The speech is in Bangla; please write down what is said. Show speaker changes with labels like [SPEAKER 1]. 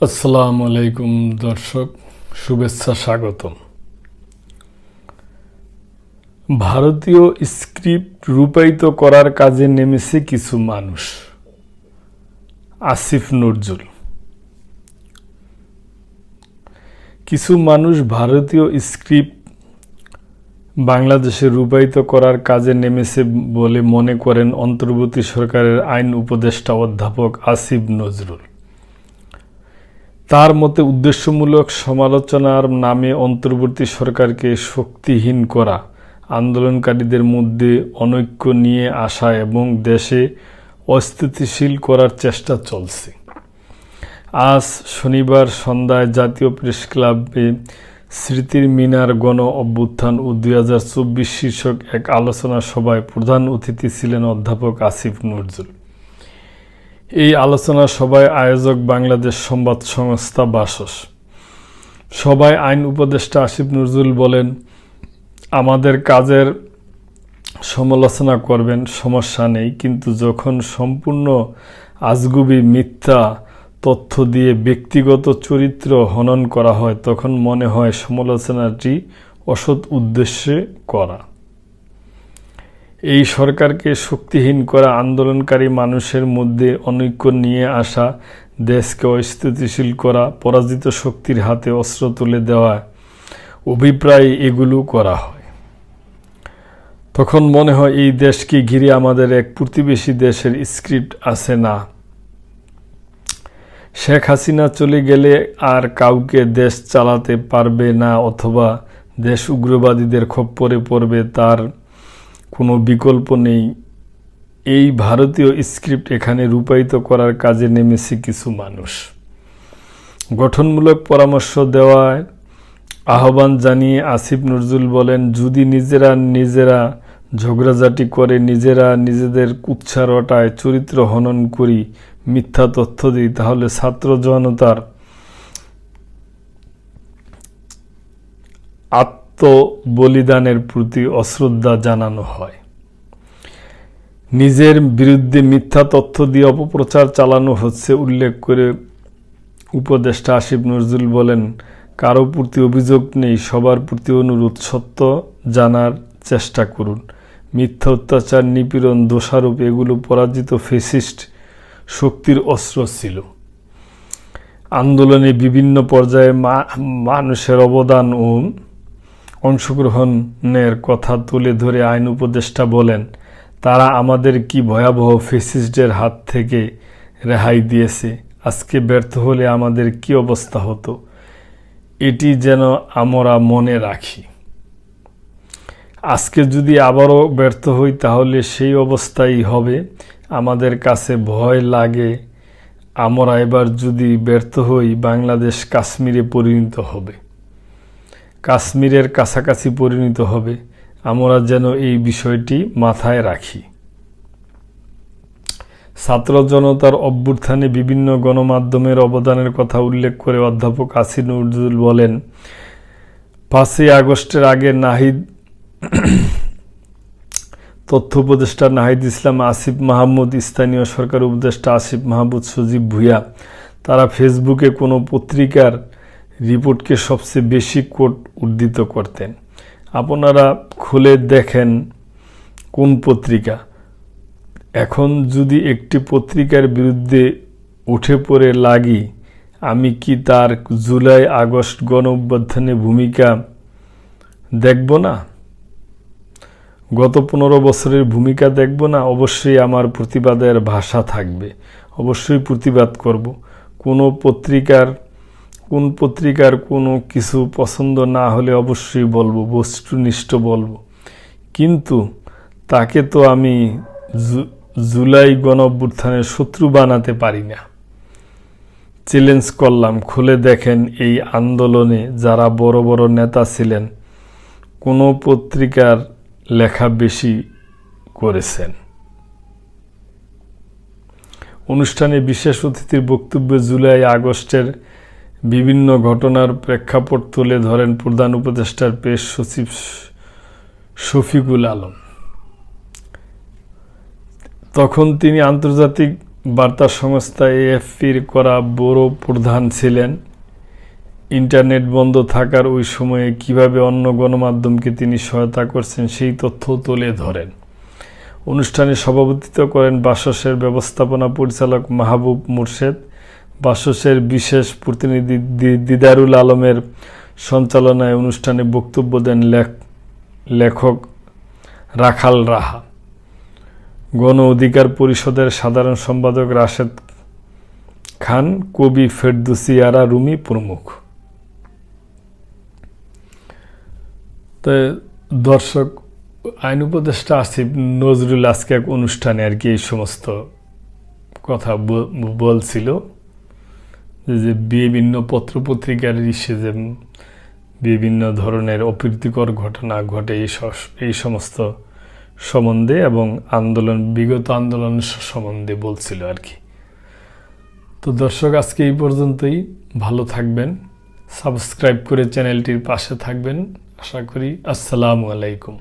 [SPEAKER 1] আসসালামু আলাইকুম দর্শক, শুভেচ্ছা, স্বাগতম। ভারতীয় স্ক্রিপ্ট রূপায়িত করার কাজে নেমেছে কিছু মানুষ। আসিফ নজরুল। কিছু মানুষ ভারতীয় স্ক্রিপ্ট বাংলাদেশে রূপায়িত করার কাজে নেমেছে বলে মনে করেন অন্তর্বর্তী সরকারের আইন উপদেষ্টা অধ্যাপক আসিফ নজরুল। তার মতে উদ্দেশ্যমূলক সমালোচনার নামে অন্তর্বর্তী সরকারকে শক্তিহীন করা, আন্দোলনকারীদের মধ্যে অনৈক্য নিয়ে আসা এবং দেশে অস্থিতিশীল করার চেষ্টা চলছে। আজ শনিবার সন্ধ্যায় জাতীয় প্রেসক্লাবে স্মৃতির মিনার গণ অভ্যুত্থান ও 2024 শীর্ষক এক আলোচনা সভায় প্রধান অতিথি ছিলেন অধ্যাপক আসিফ নজরুল। এই আলোচনা সভায় আয়োজক বাংলাদেশ সংবাদ সংস্থা বাসস। সভায় আইন উপদেষ্টা আসিফ নজরুল বলেন, আমাদের কাজের সমালোচনা করবেন, সমস্যা নেই, কিন্তু যখন সম্পূর্ণ আজগুবি মিথ্যা তথ্য দিয়ে ব্যক্তিগত চরিত্র হনন করা হয় তখন মনে হয় সমালোচনাটি অসৎ উদ্দেশ্যে করা। এই সরকারকে শক্তিহীন করা, আন্দোলনকারী মানুষের মধ্যে অনৈক্য নিয়ে আসা, দেশকে অস্থিতিশীল করা, পরাজিত শক্তির হাতে অস্ত্র তুলে দেওয়া অভিপ্রায় এগুলো করা হয়। তখন মনে হয় এই দেশকে ঘিরে আমাদের এক প্রতিবেশী দেশের স্ক্রিপ্ট আছে না। শেখ হাসিনা চলে গেলে আর কাউকে দেশ চালাতে পারবে না অথবা দেশ উগ্রবাদীদের খপ্পরে পড়বে, তার কোনো বিকল্প নেই। এই ভারতীয় স্ক্রিপ্ট এখানে রূপায়িত করার কাজে নেমেছে কিছু মানুষ। গঠনমূলক পরামর্শ দেওয়ার আহ্বান জানিয়ে আসিফ নজরুল বলেন, যদি নিজেরা ঝগড়াঝাটি করে, নিজেরা নিজেদের কুৎসা রটায়, চরিত্র হনন করি, মিথ্যা তথ্য দিই, তাহলে ছাত্র জনতার আত্মবলিদানের প্রতি অশ্রদ্ধা জানানো হয়। নিজের বিরুদ্ধে মিথ্যা তথ্য দিয়ে অপপ্রচার চালানো হচ্ছে উল্লেখ করে উপদেষ্টা আসিফ নজরুল বলেন, কারো প্রতি অভিযোগ নেই, সবার প্রতি অনুরোধ, সত্য জানার চেষ্টা করুন। মিথ্যা, অত্যাচার, নিপীড়ন, দোষারোপ এগুলো পরাজিত ফ্যাসিস্ট শক্তির অস্ত্র ছিল। আন্দোলনে বিভিন্ন পর্যায়ে মানুষের অবদান ও অংশগ্রহণের কথা তুলে ধরে আইন উপদেষ্টা বলেন, তারা আমাদের কি ভয়াবহ ফ্যাসিস্টদের হাত থেকে রেহাই দিয়েছে। আজকে ব্যর্থ হলে আমাদের কি অবস্থা হতো, এটি যেন আমরা মনে রাখি। আজকে যদি আবারও ব্যর্থ হই তাহলে সেই অবস্থাই হবে। আমাদের কাছে ভয় লাগে, আমরা এবার যদি ব্যর্থ হই বাংলাদেশ কাশ্মীরে পরিণত হবে, কাশ্মীরের কাছাকাছি পরিণত হবে। আমরা যেন এই বিষয়টি মাথায় রাখি। ছাত্র জনতার অভ্যুত্থানে বিভিন্ন গণমাধ্যমের অবদানের কথা উল্লেখ করে অধ্যাপক আসিফ নজরুল বলেন, 5ই আগস্টের আগে তথ্য উপদেষ্টা নাহিদ ইসলাম, আসিফ মাহমুদ, স্থানীয় সরকার উপদেষ্টা আসিফ মাহমুদ, সজীব ভুঁইয়া, তারা ফেসবুকে কোনো পত্রিকার রিপোর্টকে সবচেয়ে বেশি কোট উদ্ধৃত করতেন। আপনারা খুলে দেখেন কোন পত্রিকা। এখন যদি একটি পত্রিকার বিরুদ্ধে উঠে পড়ে লাগি, আমি কি তার জুলাই আগস্ট গণ অভ্যুত্থানে ভূমিকা দেখব না? গত 15 বছরের ভূমিকা দেখব না? অবশ্যই আমার প্রতিবাদের ভাষা থাকবে, অবশ্যই প্রতিবাদ করব। কোন পত্রিকার কোনো কিছু পছন্দ না হলে অবশ্যই বলবো, বস্তুনিষ্ঠ বলবো, কিন্তু তাকে তো আমি জুলাই গণ অভ্যুত্থানের শত্রু বানাতে পারি না। চ্যালেঞ্জ করলাম, খুলে দেখেন এই আন্দোলনে যারা বড় বড় নেতা ছিলেন কোন পত্রিকার লেখা বেশি করেছেন। অনুষ্ঠানে বিশেষ অতিথির বক্তব্যে জুলাই আগস্টের বিভিন্ন ঘটনার প্রেক্ষাপট তুলে ধরেন প্রধান উপদেষ্টার প্রেস সচিব শফিকুল আলম। তখন তিনি আন্তর্জাতিক বার্তা সংস্থা এএফপির করা বড় প্রধান ছিলেন। ইন্টারনেট বন্ধ থাকার ওই সময়ে কিভাবে অন্য গণমাধ্যমকে তিনি সহায়তা করছেন সেই তথ্য তুলে ধরেন। অনুষ্ঠানে সভাপতিত্ব করেন বাসসের ব্যবস্থাপনা পরিচালক মাহবুব মোর্শেদ। বাসসের বিশেষ প্রতিনিধি দিদারুল আলমের সঞ্চালনায় অনুষ্ঠানে বক্তব্য দেন লেখক রাখাল রাহা, গণ অধিকার পরিষদের সাধারণ সম্পাদক রাশেদ খান, কবি ফেরদৌসী আরা রুমি প্রমুখ। তো দর্শক, আইন উপদেষ্টা আসিফ নজরুল আজকে এক অনুষ্ঠানে আর কি এই সমস্ত কথা বলছিল যে বিভিন্ন পত্রপত্রিকার ইস্যে যে বিভিন্ন ধরনের অপ্রীতিকর ঘটনা ঘটে এই সমস্ত সম্বন্ধে এবং বিগত আন্দোলন সম্বন্ধে বলছিল আর কি। তো দর্শক, আজকে এই পর্যন্তই। ভালো থাকবেন, সাবস্ক্রাইব করে চ্যানেলটির পাশে থাকবেন আশা করি। আসসালামু আলাইকুম।